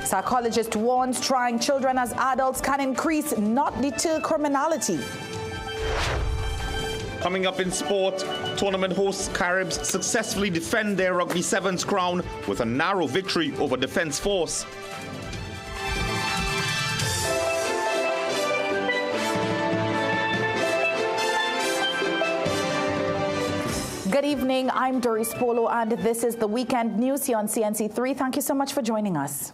Psychologist warns trying children as adults can increase, not deter criminality. Coming up in sport, tournament hosts Caribs successfully defend their Rugby Sevens crown with a narrow victory over Defence Force. Good evening, I'm Doris Polo, and this is the Weekend News here on CNC3. Thank you so much for joining us.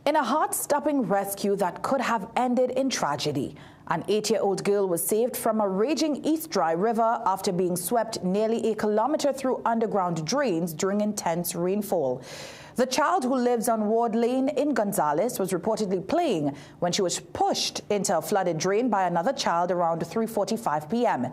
In a heart-stopping rescue that could have ended in tragedy, an 8-year-old girl was saved from a raging East Dry River after being swept nearly a kilometer through underground drains during intense rainfall. The child, who lives on Ward Lane in Gonzales, was reportedly playing when she was pushed into a flooded drain by another child around 3:45 p.m.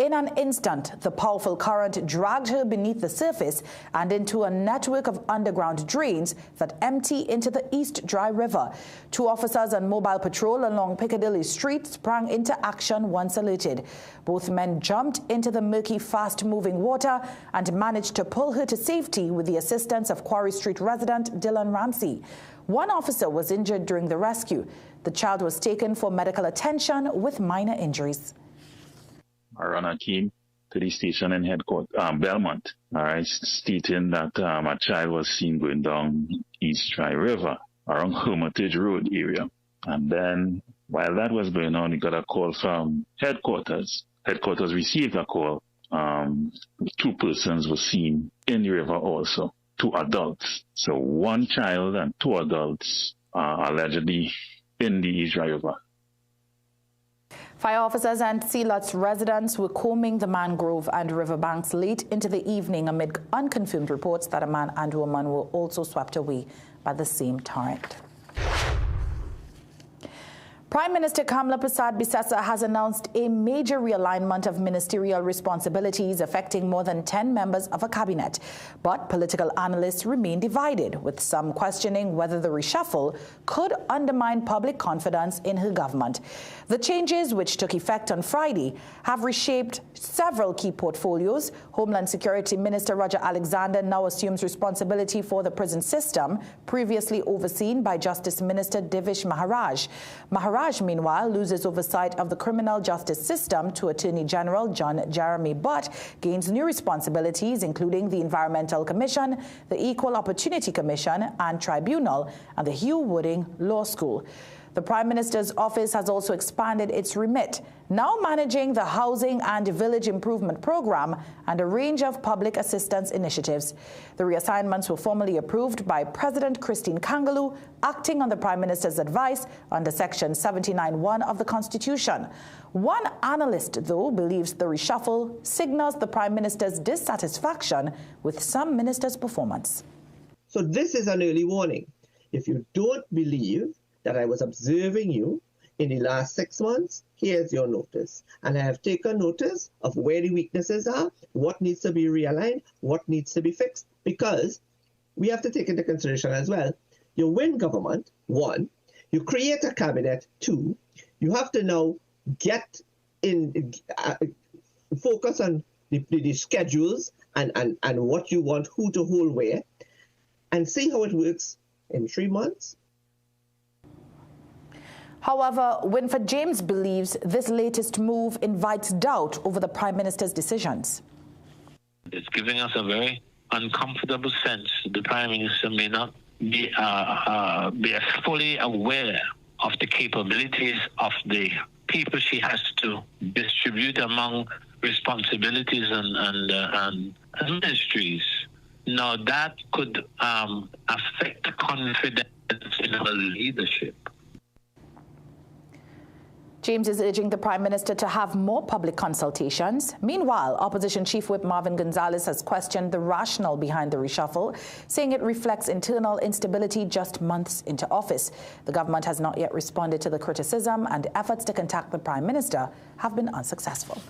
In an instant, the powerful current dragged her beneath the surface and into a network of underground drains that empty into the East Dry River. 2 officers on mobile patrol along Piccadilly Street sprang into action once alerted. Both men jumped into the murky, fast-moving water and managed to pull her to safety with the assistance of Quarry Street resident Dylan Ramsey. 1 officer was injured during the rescue. The child was taken for medical attention with minor injuries. I ran a team to the station in headquarters, Belmont, stating that a child was seen going down East Dry River around Hermitage Road area. And then while that was going on, we got a call from headquarters. Headquarters received a call. 2 persons were seen in the river also, 2 adults. So 1 child and 2 adults are allegedly in the East Dry River. Fire officers and Sealots residents were combing the mangrove and riverbanks late into the evening amid unconfirmed reports that a man and woman were also swept away by the same torrent. Prime Minister Kamla Persad-Bissessar has announced a major realignment of ministerial responsibilities affecting more than 10 members of a cabinet. But political analysts remain divided, with some questioning whether the reshuffle could undermine public confidence in her government. The changes, which took effect on Friday, have reshaped several key portfolios. Homeland Security Minister Roger Alexander now assumes responsibility for the prison system, previously overseen by Justice Minister Divish Maharaj. Maharaj, meanwhile, loses oversight of the criminal justice system to Attorney General John Jeremy Butt, gains new responsibilities including the Environmental Commission, the Equal Opportunity Commission and Tribunal, and the Hugh Wooding Law School. The Prime Minister's office has also expanded its remit, now managing the Housing and Village Improvement Program and a range of public assistance initiatives. The reassignments were formally approved by President Christine Kangaloo, acting on the Prime Minister's advice under Section 79(1) of the Constitution. One analyst, though, believes the reshuffle signals the Prime Minister's dissatisfaction with some ministers' performance. So this is an early warning. If you don't believe that I was observing you in the last 6 months, here's your notice. And I have taken notice of where the weaknesses are, what needs to be realigned, what needs to be fixed, because we have to take into consideration as well, you win government, 1, you create a cabinet, 2, you have to now get in, focus on the schedules and what you want, who to hold where, and see how it works in 3 months. However, Winfred James believes this latest move invites doubt over the Prime Minister's decisions. It's giving us a very uncomfortable sense. The Prime Minister may not be fully aware of the capabilities of the people she has to distribute among responsibilities and ministries. Now, that could affect confidence in her leadership. James is urging the Prime Minister to have more public consultations. Meanwhile, Opposition Chief Whip Marvin Gonzalez has questioned the rationale behind the reshuffle, saying it reflects internal instability just months into office. The government has not yet responded to the criticism, and efforts to contact the Prime Minister have been unsuccessful.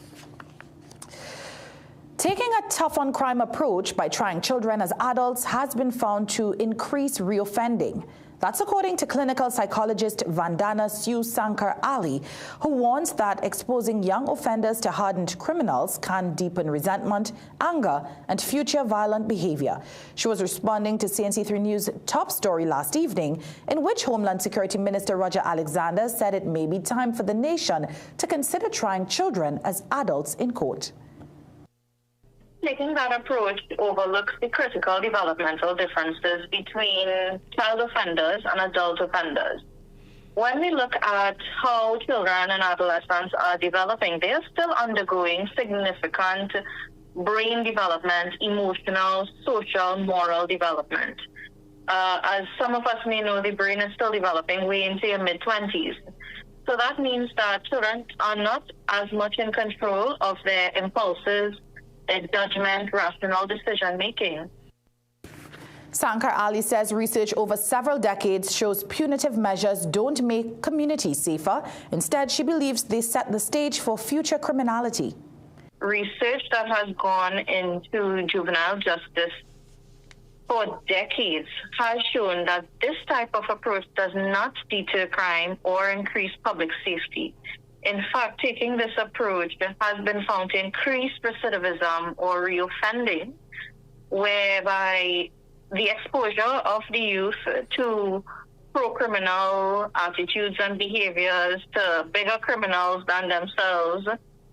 Taking a tough-on-crime approach by trying children as adults has been found to increase reoffending. That's according to clinical psychologist Vandana Sue Sankar Ali, who warns that exposing young offenders to hardened criminals can deepen resentment, anger, and future violent behavior. She was responding to CNC3 News' top story last evening, in which Homeland Security Minister Roger Alexander said it may be time for the nation to consider trying children as adults in court. Taking that approach overlooks the critical developmental differences between child offenders and adult offenders. When we look at how children and adolescents are developing, they are still undergoing significant brain development, emotional, social, moral development. As some of us may know, the brain is still developing way into your mid-20s. So that means that children are not as much in control of their impulses, their judgment, rational decision-making. Sankar Ali says research over several decades shows punitive measures don't make communities safer. Instead, she believes they set the stage for future criminality. Research that has gone into juvenile justice for decades has shown that this type of approach does not deter crime or increase public safety. In fact, taking this approach has been found to increase recidivism or reoffending, whereby the exposure of the youth to pro-criminal attitudes and behaviors, to bigger criminals than themselves,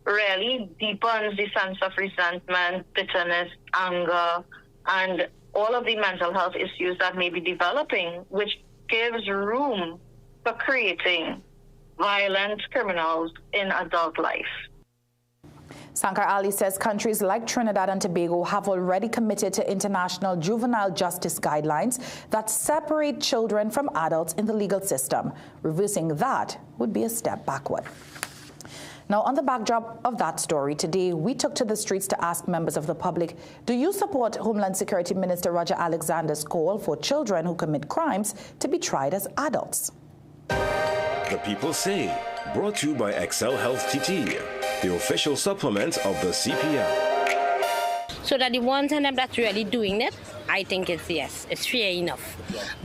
really deepens the sense of resentment, bitterness, anger, and all of the mental health issues that may be developing, which gives room for creating violent criminals in adult life. Sankar Ali says countries like Trinidad and Tobago have already committed to international juvenile justice guidelines that separate children from adults in the legal system. Reversing that would be a step backward. Now, on the backdrop of that story, today we took to the streets to ask members of the public, do you support Homeland Security Minister Roger Alexander's call for children who commit crimes to be tried as adults? The People Say, brought to you by Excel Health TT, the official supplement of the CPM. So that the ones and them that's really doing it, I think it's yes, it's fair enough.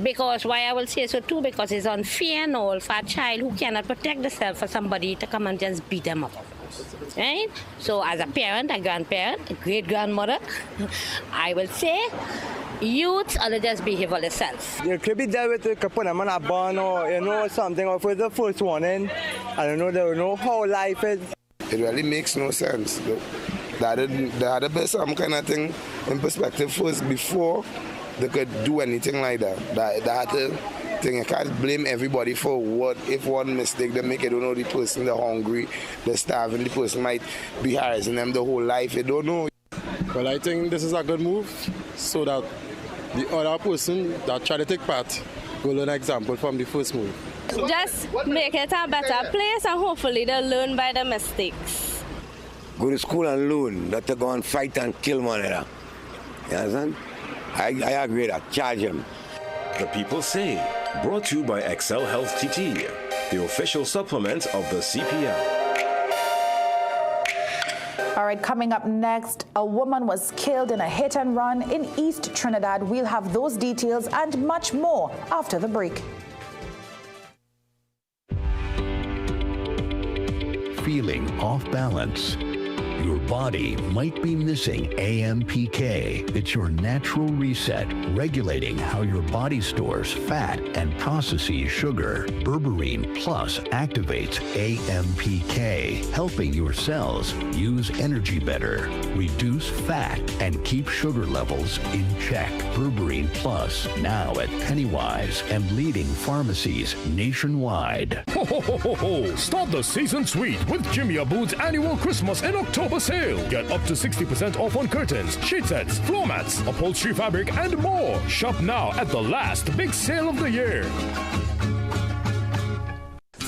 Because why I will say so too, because it's unfair and all for a child who cannot protect themselves for somebody to come and just beat them up. Right? So as a parent, a grandparent, a great-grandmother, I will say youths are just behave for themselves. You could be there with a couple of them on a barn or something, or for the first warning. I don't know how life is. It really makes no sense. There had to be some kind of thing in perspective first before they could do anything like that. That thing, you can't blame everybody for what if one mistake they make. You don't know the person, they're hungry, they're starving, the person might be harassing them the whole life. You don't know. Well, I think this is a good move so that the other person that try to take part will learn an example from the first move. Just make it a better place and hopefully they'll learn by the mistakes. Go to school and learn, not to go and fight and kill one another. You understand? I agree with that. Charge him. The People Say, brought to you by Excel Health TT, the official supplement of the CPM. All right, coming up next, a woman was killed in a hit and run in East Trinidad. We'll have those details and much more after the break. Feeling off balance? Your body might be missing AMPK. It's your natural reset, regulating how your body stores fat and processes sugar. Berberine Plus activates AMPK, helping your cells use energy better, reduce fat, and keep sugar levels in check. Berberine Plus, now at Pennywise and leading pharmacies nationwide. Ho, ho, ho, ho, ho. Start the season sweet with Jimmy Abood's annual Christmas in October sale. Get up to 60% off on curtains, sheet sets, floor mats, upholstery fabric, and more. Shop now at the last big sale of the year.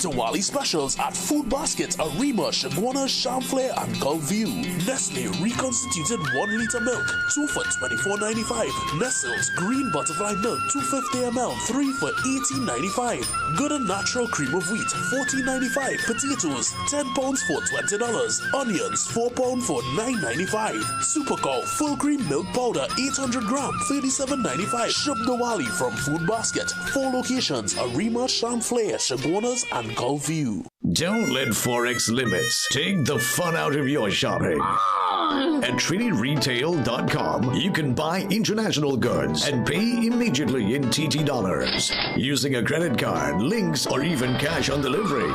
Diwali specials at Food Basket, Arima, Shagwana, Champlain, and Gulfview. Nestle reconstituted 1 liter milk, 2 for $24.95. Nestle's green butterfly milk, 250 ml, 3 for $18.95. Good and natural cream of wheat, $14.95. Potatoes, 10 pounds for $20. Onions, 4 pounds for $9.95. Super Cow full cream milk powder, 800 gram, $37.95. Shop Diwali from Food Basket. 4 locations: Arima, Champlain, Shagwanas, and Gulfview. Don't let Forex limits take the fun out of your shopping. At TriniRetail.com, you can buy international goods and pay immediately in TT dollars using a credit card, links, or even cash on delivery.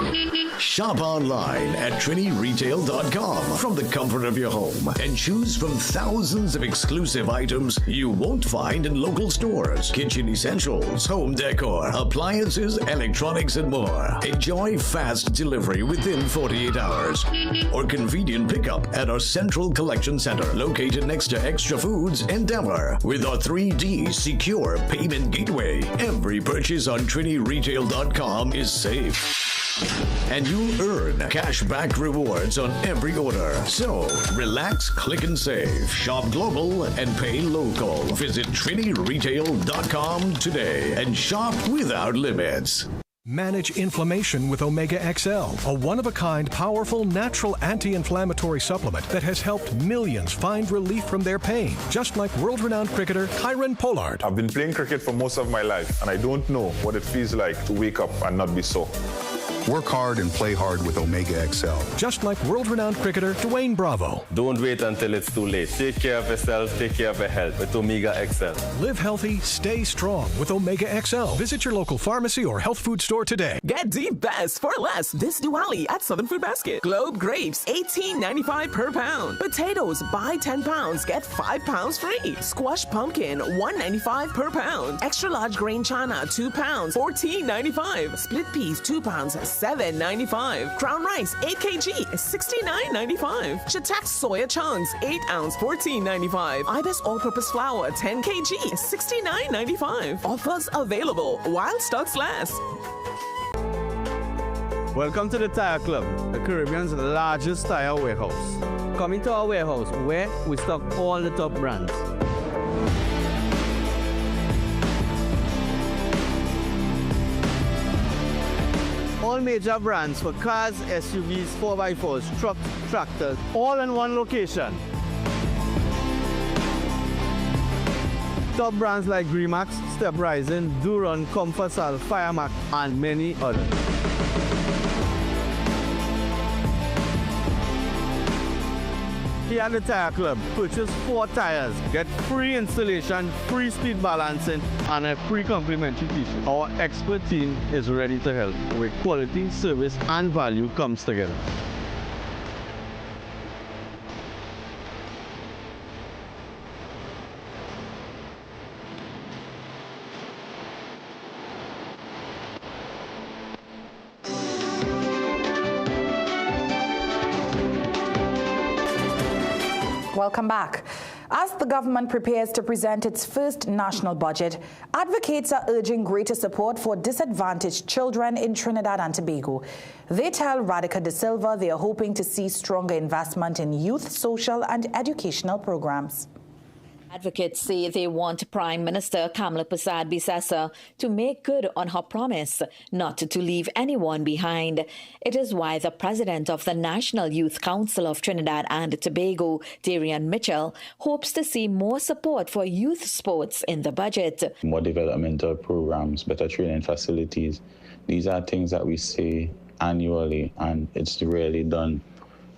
Shop online at TriniRetail.com from the comfort of your home and choose from thousands of exclusive items you won't find in local stores. Kitchen essentials, home decor, appliances, electronics, and more. Enjoy fast delivery within 48 hours or convenient pickup at our Central Collection Center located next to Extra Foods and Denver. With our 3D secure payment gateway, every purchase on TriniRetail.com is safe. And you'll earn cashback rewards on every order. So, relax, click and save. Shop global and pay local. Visit TriniRetail.com today and shop without limits. Manage inflammation with Omega XL, a one-of-a-kind, powerful, natural anti-inflammatory supplement that has helped millions find relief from their pain, just like world-renowned cricketer Kyron Pollard. I've been playing cricket for most of my life, and I don't know what it feels like to wake up and not be sore. Work hard and play hard with Omega XL, just like world-renowned cricketer Dwayne Bravo. Don't wait until it's too late. Take care of yourself, take care of your health with Omega XL. Live healthy, stay strong with Omega XL. Visit your local pharmacy or health food store today. Get the best for less this Diwali at Southern Food Basket. Globe grapes, $18.95 per pound. Potatoes, buy 10 pounds, get 5 pounds free. Squash pumpkin, $1.95 per pound. Extra large grain chana, 2 pounds, $14.95. Split peas, 2 pounds, $7.95. Crown rice, 8 kg, $69.95. Chatak soya chunks, 8 ounce, $14.95. Ibis all-purpose flour, 10 kg, $69.95. Offers available while stocks last. Welcome to the Tire Club, the Caribbean's largest tire warehouse. Come into our warehouse where we stock all the top brands. All major brands for cars, SUVs, 4x4s, trucks, tractors, all in one location. Top brands like Gremax, Step Rising, Duron, Comfortsal, Firemac, and many others. Here at the Tire Club, purchase 4 tires, get free installation, free speed balancing, and a free complimentary t-shirt. Our expert team is ready to help, where quality, service, and value comes together. Welcome back. As the government prepares to present its first national budget, advocates are urging greater support for disadvantaged children in Trinidad and Tobago. They tell Radica De Silva they are hoping to see stronger investment in youth, social, and educational programs. Advocates say they want Prime Minister Kamala Persad-Bissessar to make good on her promise not to leave anyone behind. It is why the president of the National Youth Council of Trinidad and Tobago, Darian Mitchell, hopes to see more support for youth sports in the budget. More developmental programs, better training facilities. These are things that we say annually, and it's rarely done,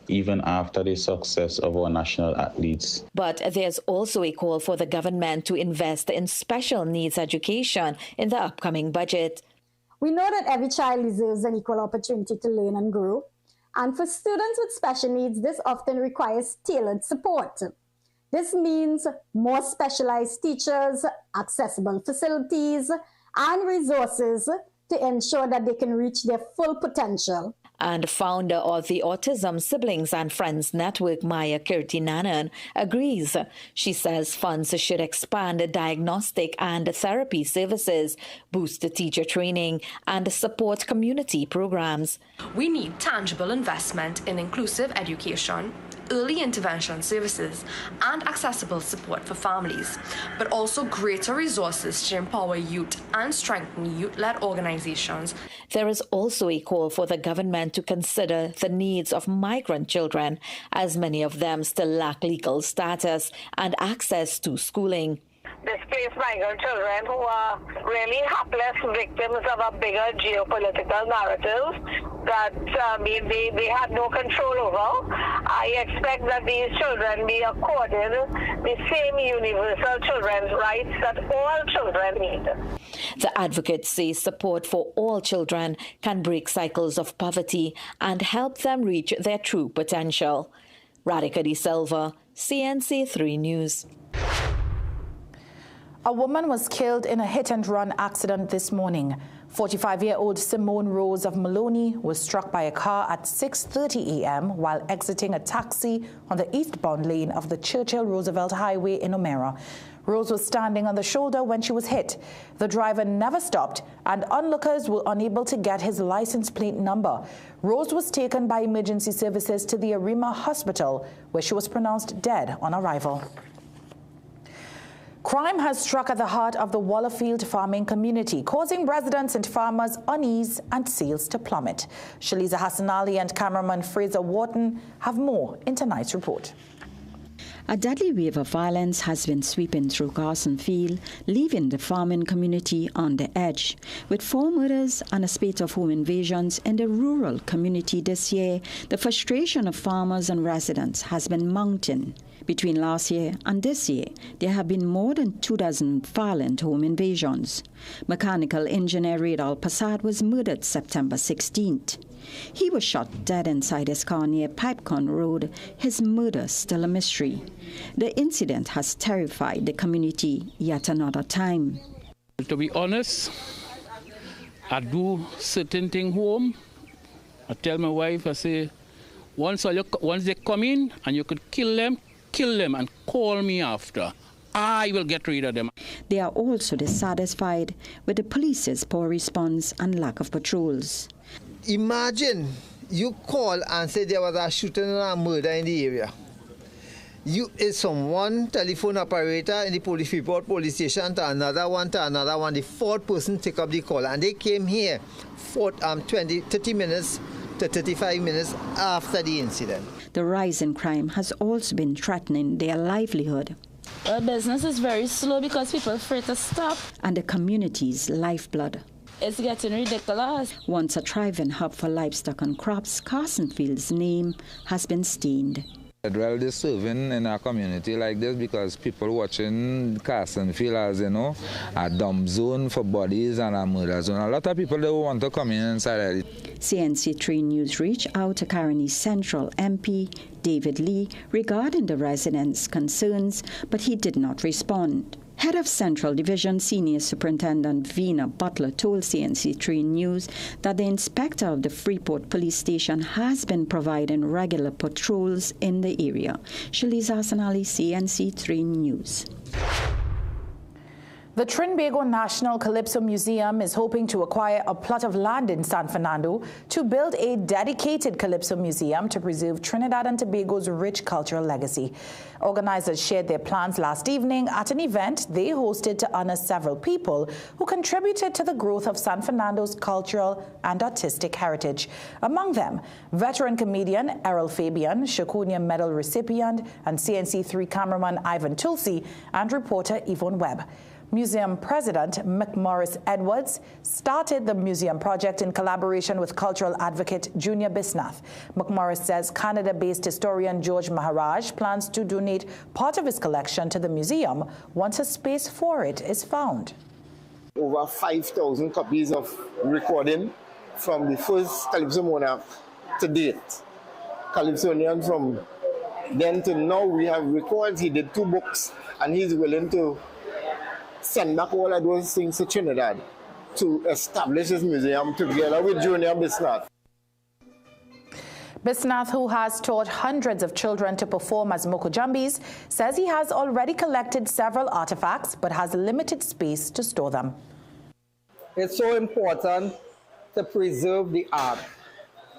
even after the success of our national athletes. But there's also a call for the government to invest in special needs education in the upcoming budget. We know that every child deserves an equal opportunity to learn and grow. And for students with special needs, this often requires tailored support. This means more specialized teachers, accessible facilities, and resources to ensure that they can reach their full potential. And founder of the Autism Siblings and Friends Network, Maya Kirtinanan, agrees. She says funds should expand diagnostic and therapy services, boost teacher training, and support community programs. We need tangible investment in inclusive education, early intervention services, and accessible support for families, but also greater resources to empower youth and strengthen youth-led organizations. There is also a call for the government to consider the needs of migrant children, as many of them still lack legal status and access to schooling. Displaced migrant children who are really hapless victims of a bigger geopolitical narrative that they had no control over. I expect that these children be accorded the same universal children's rights that all children need. The advocates say support for all children can break cycles of poverty and help them reach their true potential. Radhika De Silva, CNC3 News. A woman was killed in a hit-and-run accident this morning. 45-year-old Simone Rose of Maloney was struck by a car at 6:30 a.m. while exiting a taxi on the eastbound lane of the Churchill Roosevelt Highway in O'Meara. Rose was standing on the shoulder when she was hit. The driver never stopped, and onlookers were unable to get his license plate number. Rose was taken by emergency services to the Arima Hospital, where she was pronounced dead on arrival. Crime has struck at the heart of the Wallerfield farming community, causing residents and farmers unease and sales to plummet. Shaliza Hassanali and cameraman Fraser Wharton have more in tonight's report. A deadly wave of violence has been sweeping through Carson Field, leaving the farming community on the edge. With 4 murders and a spate of home invasions in the rural community this year, the frustration of farmers and residents has been mounting. Between last year and this year, there have been more than 24 violent home invasions. Mechanical engineer Radal Passad was murdered September 16th. He was shot dead inside his car near Pipecon Road, his murder still a mystery. The incident has terrified the community yet another time. To be honest, I do certain things home. I tell my wife, I say, once they come in and you could kill them and call me after. I will get rid of them. They are also dissatisfied with the police's poor response and lack of patrols. Imagine you call and say there was a shooting and a murder in the area. It's from one telephone operator in the police report police station to another one. The fourth person take up the call, and they came here 30 minutes to 35 minutes after the incident. The rise in crime has also been threatening their livelihood. Well, business is very slow because people are afraid to stop. And the community's lifeblood. It's getting ridiculous. Once a thriving hub for livestock and crops, Carsonfield's name has been stained. Well, they're serving in our community like this because people watching Carsonfield as, a dump zone for bodies and a murder zone. A lot of people, they want to come in inside it. CNC3 News reached out to Caroni Central MP David Lee regarding the residents' concerns, but he did not respond. Head of Central Division Senior Superintendent Vina Butler told CNC3 News that the inspector of the Freeport Police Station has been providing regular patrols in the area. Shaliza Hassanali, CNC3 News. The Trinbago National Calypso Museum is hoping to acquire a plot of land in San Fernando to build a dedicated Calypso museum to preserve Trinidad and Tobago's rich cultural legacy. Organizers shared their plans last evening at an event they hosted to honor several people who contributed to the growth of San Fernando's cultural and artistic heritage. Among them, veteran comedian Errol Fabian, Shakunia Medal recipient and CNC3 cameraman Ivan Tulsi, and reporter Yvonne Webb. Museum President McMorris Edwards started the museum project in collaboration with cultural advocate Junior Bisnath. McMorris says Canada-based historian George Maharaj plans to donate part of his collection to the museum once a space for it is found. Over 5,000 copies of recording from the first Calypso monarch to date. Calypsonian from then to now, we have records. He did 2 books, and he's willing to send back all of those things to Trinidad to establish his museum together with Junior Bisnath. Bisnath, who has taught hundreds of children to perform as mokojambis, says he has already collected several artifacts but has limited space to store them. It's so important to preserve the art.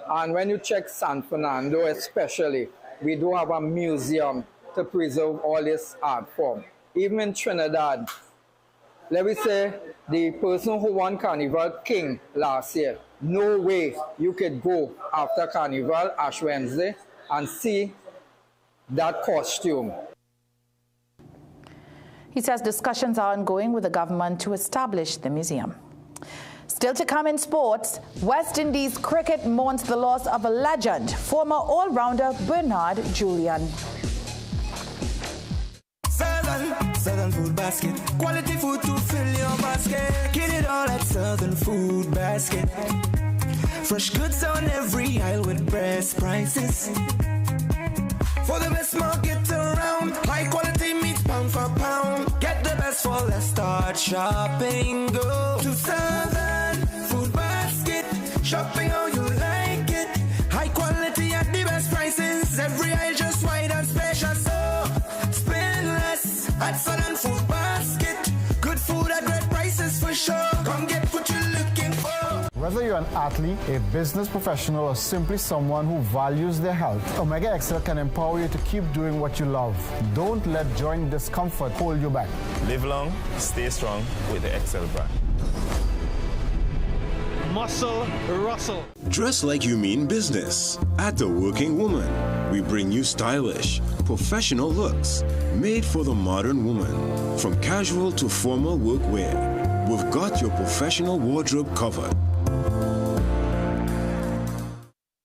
And when you check San Fernando especially, we do have a museum to preserve all this art form. Even in Trinidad, let me say, the person who won Carnival King last year, no way you could go after Carnival, Ash Wednesday, and see that costume. He says discussions are ongoing with the government to establish the museum. Still to come in sports, West Indies cricket mourns the loss of a legend, former all-rounder Bernard Julian. Southern Food Basket, quality food to fill your basket. Get it all at Southern Food Basket. Fresh goods on every aisle with best prices. For the best market around, high quality meat pound for pound. Get the best for less, start shopping. Go to Southern Food Basket. Shopping how you like it. High quality at the best prices. Every aisle just wide and spacious. So spend less at Southern Food Basket. Good food at great prices for sure. Come get what you're looking for. Whether you're an athlete, a business professional, or simply someone who values their health, Omega XL can empower you to keep doing what you love. Don't let joint discomfort hold you back. Live long, stay strong with the XL brand. Muscle Russell. Dress like you mean business. At The Working Woman, we bring you stylish, professional looks made for the modern woman. From casual to formal workwear, we've got your professional wardrobe covered.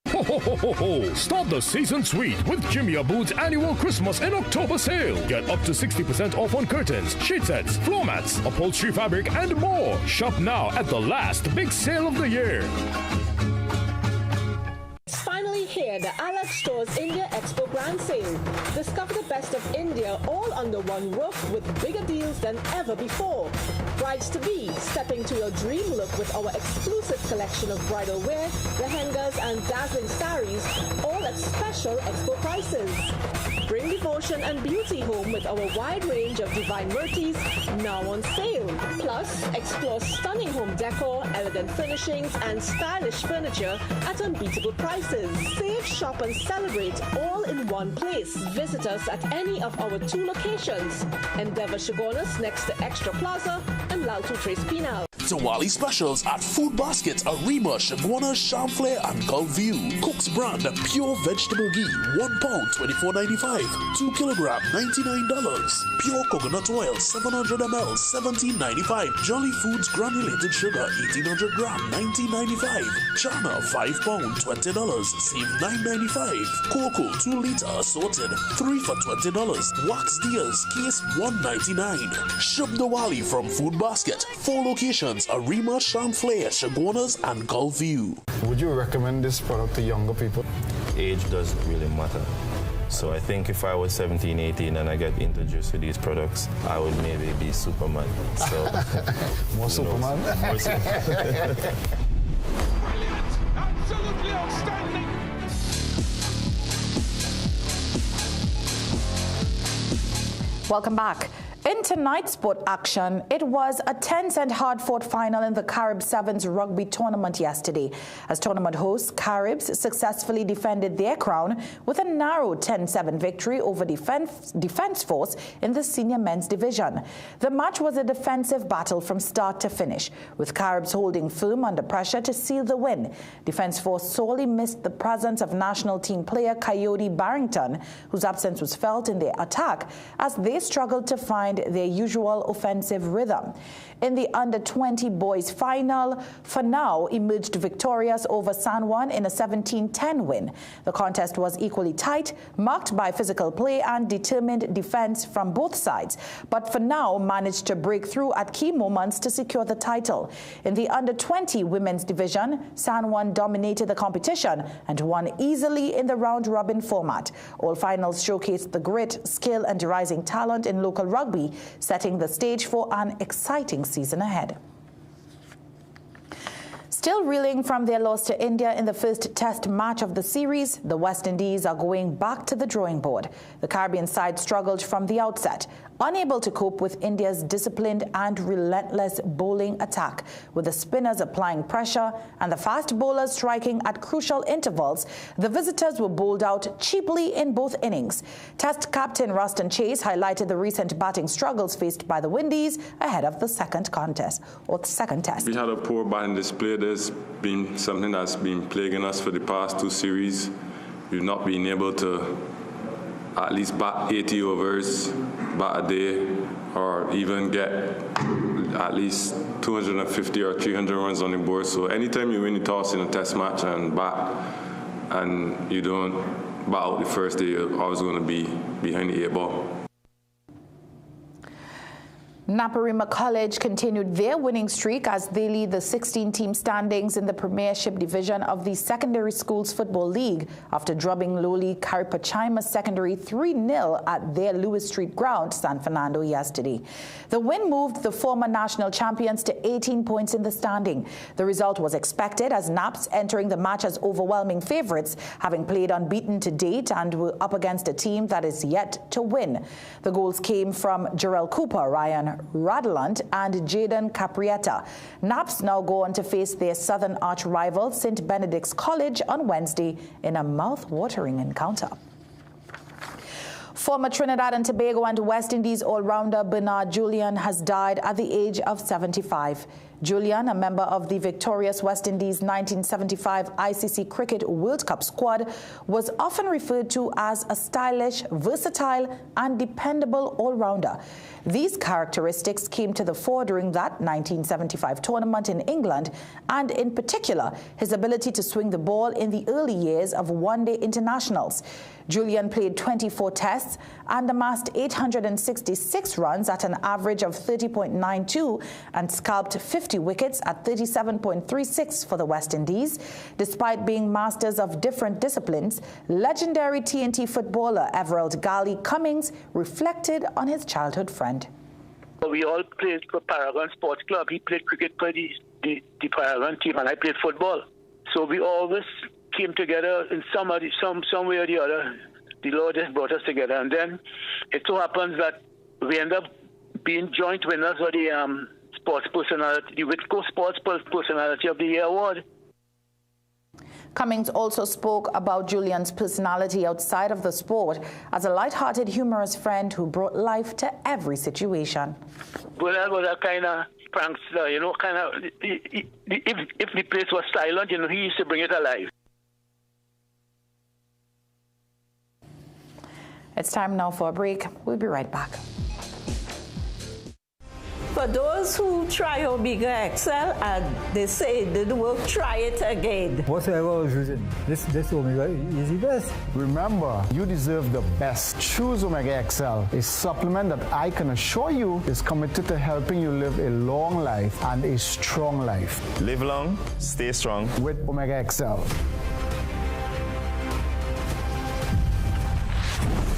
Ho, ho, ho, ho, ho. Start the season sweet with Jimmy Abood's annual Christmas and October sale. Get up to 60% off on curtains, sheet sets, floor mats, upholstery fabric, and more. Shop now at the last big sale of the year. It's finally here, the Alex Stores India Expo Grand Sale. Discover the best of India all under one roof with bigger deals than ever before. Brides-to-be, step into your dream look with our exclusive collection of bridal wear, lehengas and dazzling saris, all at special expo prices. Bring devotion and beauty home with our wide range of divine murtis now on sale. Plus, explore stunning home decor, elegant furnishings, and stylish furniture at unbeatable prices. Save, shop, and celebrate all in one place. Visit us at any of our 2 locations, Endeavour Chagonas next to Extra Plaza and Laltu Trace Penal. Diwali specials at Food Basket, Arima, Chaguana, Chamflair, and Gulfview. Cook's brand pure vegetable ghee, 1 pound, $24.95. 2 kilogram, $99. Pure coconut oil, 700 ml, $17.95. Jolly Foods granulated sugar, 1800 gram, $19.95. Chana, 5 pound, $20, save $9.95. Cocoa, 2 liter assorted, 3 for $20. Wax Deers, case $1.99. Shub Diwali from Food Basket. 4 locations. Arima, Chamflair, Chaguanas, and Gulfview. Would you recommend this product to younger people? Age doesn't really matter. So I think if I was 17, 18 and I get introduced to these products, I would maybe be Superman. So More Superman? More Superman. Brilliant. Absolutely outstanding. Welcome back. In tonight's sport action, it was a tense and hard-fought final in the Carib Sevens rugby tournament yesterday. As tournament hosts, Caribs successfully defended their crown with a narrow 10-7 victory over Defence Force in the senior men's division. The match was a defensive battle from start to finish, with Caribs holding firm under pressure to seal the win. Defence Force sorely missed the presence of national team player Coyote Barrington, whose absence was felt in their attack as they struggled to find their usual offensive rhythm. In the under-20 boys final, Fanao emerged victorious over San Juan in a 17-10 win. The contest was equally tight, marked by physical play and determined defense from both sides, but Fanao managed to break through at key moments to secure the title. In the under-20 women's division, San Juan dominated the competition and won easily in the round-robin format. All finals showcased the grit, skill, and rising talent in local rugby, setting the stage for an exciting season ahead. Still reeling from their loss to India in the first test match of the series, the West Indies are going back to the drawing board. The Caribbean side struggled from the outset, unable to cope with India's disciplined and relentless bowling attack, with the spinners applying pressure and the fast bowlers striking at crucial intervals. The visitors were bowled out cheaply in both innings. Test captain Ruston Chase highlighted the recent batting struggles faced by the Windies ahead of the second test. We had a poor batting display. There's been something that's been plaguing us for the past two series. We've not been able to at least bat 80 overs, bat a day, or even get at least 250 or 300 runs on the board. So anytime you win the toss in a test match and bat, and you don't bat out the first day, you're always going to be behind the 8-ball. Naparima College continued their winning streak as they lead the 16-team standings in the Premiership Division of the Secondary Schools Football League after drubbing lowly Caripachima Secondary 3-0 at their Lewis Street ground, San Fernando, yesterday. The win moved the former national champions to 18 points in the standing. The result was expected as Naps entering the match as overwhelming favourites, having played unbeaten to date and were up against a team that is yet to win. The goals came from Jarrell Cooper, Ryan Radelant and Jaden Caprietta. Naps now go on to face their southern arch rival St. Benedict's College on Wednesday in a mouth-watering encounter. Former Trinidad and Tobago and West Indies all-rounder Bernard Julian has died at the age of 75. Julian, a member of the victorious West Indies 1975 ICC Cricket World Cup squad, was often referred to as a stylish, versatile and dependable all-rounder. These characteristics came to the fore during that 1975 tournament in England, and in particular, his ability to swing the ball in the early years of one-day internationals. Julian played 24 tests and amassed 866 runs at an average of 30.92 and scalped 50 wickets at 37.36 for the West Indies. Despite being masters of different disciplines, legendary TNT footballer Everald Gali Cummings reflected on his childhood friend. We all played for Paragon Sports Club. He played cricket for the Paragon team, and I played football. So we always came together in some way or the other. The Lord just brought us together, and then it so happens that we end up being joint winners of the sports personality, the Whitco Sports Personality of the Year award. Cummings also spoke about Julian's personality outside of the sport as a light-hearted, humorous friend who brought life to every situation. Bernard was a kind of prankster, you know, kind of, if the place was silent, you know, he used to bring it alive. It's time now for a break. We'll be right back. For those who try Omega XL and they say it didn't work, try it again. Whatever I was using, this Omega is the best. Remember, you deserve the best. Choose Omega XL, a supplement that I can assure you is committed to helping you live a long life and a strong life. Live long, stay strong with Omega XL.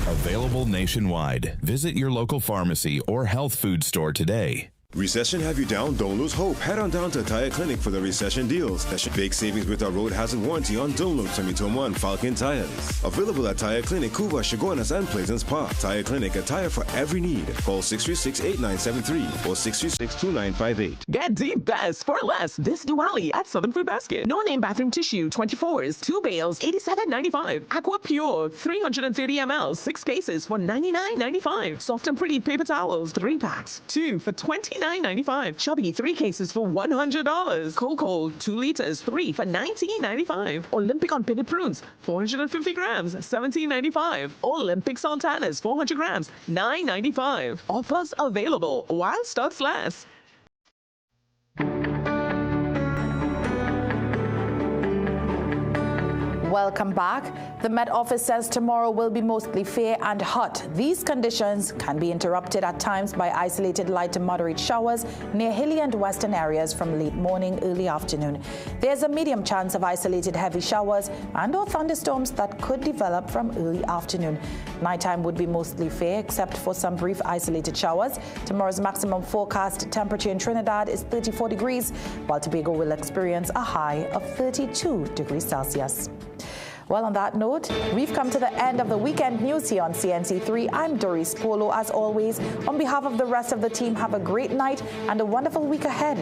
Available nationwide. Visit your local pharmacy or health food store today. Recession have you down? Don't lose hope. Head on down to Tire Clinic for the recession deals. That should big savings with our road hazard warranty on Dunlop, Sumitomo, and Falcon tires. Available at Tire Clinic, Cuba, Chaguanas, and Pleasance Park. Tire Clinic, a tire for every need. Call 636-8973 or 636-2958. Get the best for less this Diwali at Southern Food Basket. No-name bathroom tissue, 24s, 2 bales, $87.95. Aqua Pure, 330 ml, 6 cases for $99.95. Soft and Pretty paper towels, 3 packs, 2 for $29.95. Chubby, 3 cases for $100. Cold, 2 liters, 3 for $19.95. Olympic unpitted prunes, 450 grams, $17.95. Olympic sultanas, 400 grams, $9.95. Offers available while stocks last. Welcome back. The Met Office says tomorrow will be mostly fair and hot. These conditions can be interrupted at times by isolated light to moderate showers near hilly and western areas from late morning, early afternoon. There's a medium chance of isolated heavy showers and/or thunderstorms that could develop from early afternoon. Nighttime would be mostly fair except for some brief isolated showers. Tomorrow's maximum forecast temperature in Trinidad is 34 degrees, while Tobago will experience a high of 32 degrees Celsius. Well, on that note, we've come to the end of the weekend news here on CNC3. I'm Doris Polo, as always. On behalf of the rest of the team, have a great night and a wonderful week ahead.